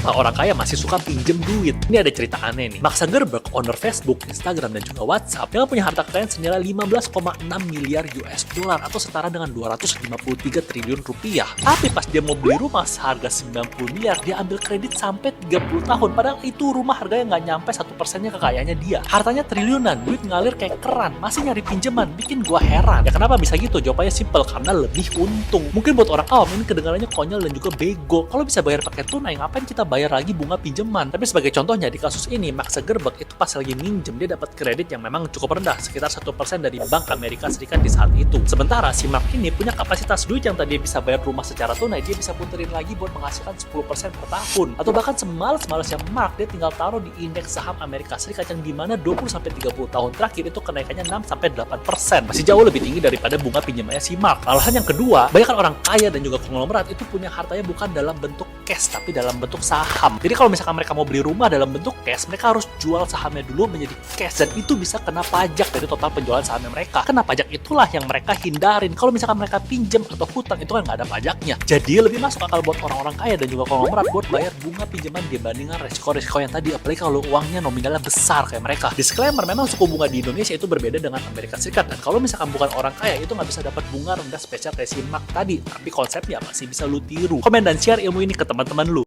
kenapa orang kaya masih suka pinjem duit. Ini ada cerita aneh nih. Mark Zuckerberg, owner Facebook, Instagram, dan juga WhatsApp, yang punya harta kekayaan senilai 15,6 miliar US dollar atau setara dengan 253 triliun rupiah. Tapi pas dia mau beli rumah seharga 90 miliar, dia ambil kredit sampai 30 tahun. Padahal itu rumah harganya nggak nyampe 1%-nya kekayaannya dia. Hartanya triliunan, duit ngalir kayak keran, masih nyari pinjaman, bikin gua heran. Ya kenapa bisa gitu? Jawabannya simple, karena lebih untung. Mungkin buat orang awam ini kedengarannya konyol dan juga bego. Kalau bisa bayar pakai tunai, ngapain kita bayar lagi bunga pinjaman? Tapi sebagai contohnya di kasus ini, Mark Zuckerberg itu pas lagi minjem, dia dapat kredit yang memang cukup rendah, sekitar 1% dari Bank Amerika Serikat di saat itu. Sementara si Mark ini punya kapasitas duit yang tadi bisa bayar rumah secara tunai, dia bisa puterin lagi buat menghasilkan 10% per tahun. Atau bahkan semales-malesnya Mark, dia tinggal taruh di indeks saham Amerika Serikat yang dimana 20-30 tahun terakhir itu kenaikannya 6-8%. Masih jauh lebih tinggi daripada bunga pinjamannya si Mark. Alasan yang kedua, banyak orang kaya dan juga konglomerat itu punya hartanya bukan dalam bentuk cash, tapi dalam bentuk saham. Jadi kalau misalkan mereka mau beli rumah dalam bentuk cash, mereka harus jual sahamnya dulu menjadi cash, dan itu bisa kena pajak dari total penjualan sahamnya mereka. Kena pajak itulah yang mereka hindarin. Kalau misalkan mereka pinjam atau hutang, itu kan nggak ada pajaknya. Jadi lebih masuk akal buat orang-orang kaya dan juga konglomerat buat bayar bunga pinjaman dibandingkan resiko-resiko yang tadi, apalagi kalau uangnya nominalnya besar kayak mereka. Disclaimer, memang suku bunga di Indonesia itu berbeda dengan Amerika Serikat, dan kalau misalkan bukan orang kaya itu nggak bisa dapat bunga rendah spesial kayak si Mark tadi. Tapi konsepnya masih bisa lu tiru. Komen dan share ilmu ini ke teman-teman lu.